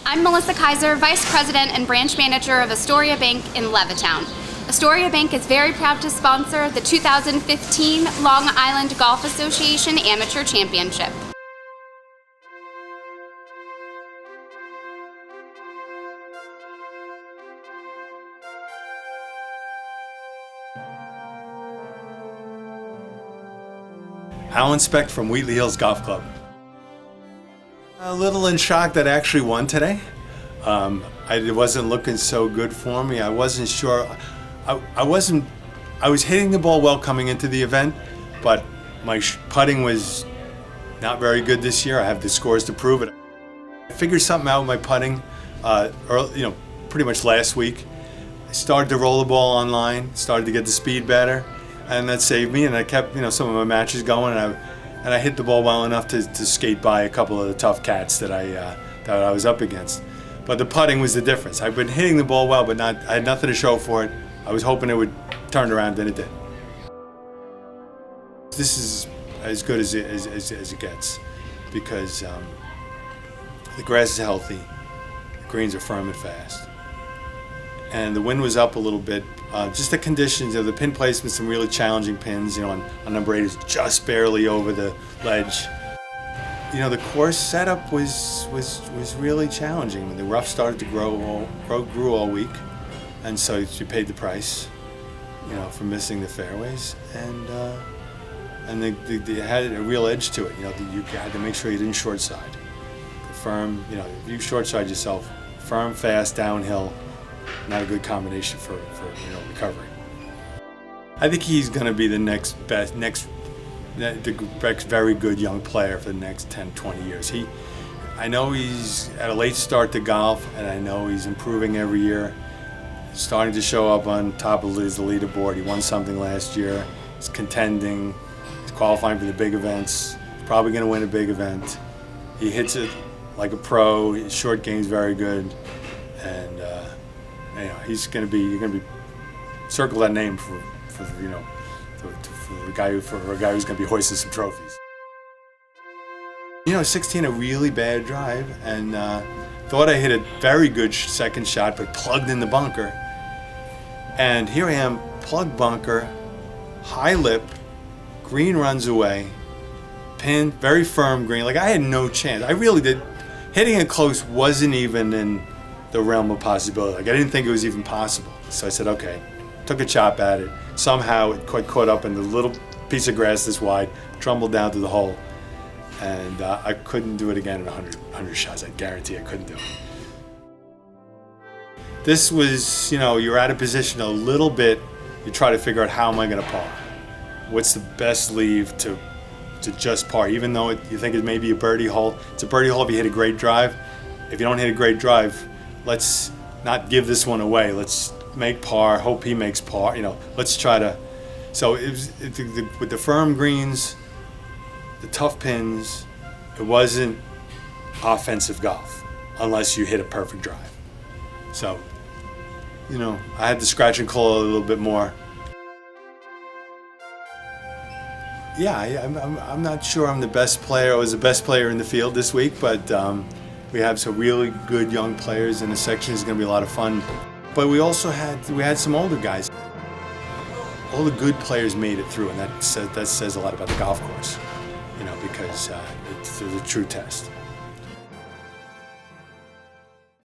I'm Melissa Kaiser, Vice President and Branch Manager of Astoria Bank in Levittown. Astoria Bank is very proud to sponsor the 2015 Long Island Golf Association Amateur Championship. Alan Speck from Wheatley Hills Golf Club. A little in shock that I actually won today. It wasn't looking so good for me. I wasn't sure. I was hitting the ball well coming into the event, but my putting was not very good this year. I have the scores to prove it. I figured something out with my putting, pretty much last week. I started to roll the ball online, started to get the speed better, and that saved me. And I kept, some of my matches going, and I hit the ball well enough to skate by a couple of the tough cats that I was up against. But the putting was the difference. I've been hitting the ball well, but I had nothing to show for it. I was hoping it would turn around, and it did. This is as good as it gets, because the grass is healthy, the greens are firm and fast, and the wind was up a little bit. Just the conditions of the pin placement, some really challenging pins. On number 8 is just barely over the ledge. The course setup was really challenging. When the rough started to grew all week, and so you paid the price, for missing the fairways, and they had a real edge to it. You had to make sure you didn't short side. The firm, if you short side yourself, firm, fast, downhill, not a good combination for recovery. I think he's going to be the next very good young player for the next 10, 20 years. I know he's at a late start to golf, and I know he's improving every year. He's starting to show up on top of the leaderboard. He won something last year. He's contending. He's qualifying for the big events. He's probably going to win a big event. He hits it like a pro. His short game's very good, and he's going to be. You're going to be circle that name for a guy who's going to be hoisting some trophies. 16, a really bad drive, and thought I hit a very good second shot, but plugged in the bunker. And here I am, plug bunker, high lip, green runs away, pin, very firm green. Like, I had no chance. I really did. Hitting it close wasn't even in the realm of possibility. Like, I didn't think it was even possible. So I said, okay. Took a chop at it. Somehow it caught up in the little piece of grass this wide, trumbled down to the hole, and I couldn't do it again in 100 shots. I guarantee I couldn't do it. This was, you're out of position a little bit. You try to figure out, how am I going to par? What's the best leave to just par? Even though you think it may be a birdie hole, it's a birdie hole if you hit a great drive. If you don't hit a great drive, let's not give this one away. Let's make par, hope he makes par, let's try to. So with the firm greens, the tough pins, it wasn't offensive golf unless you hit a perfect drive. So, I had to scratch and claw a little bit more. Yeah, I'm not sure I'm the best player. I was the best player in the field this week, but we have some really good young players in the section. It's going to be a lot of fun. But we also had some older guys. All the good players made it through, and that says a lot about the golf course, because it's a true test.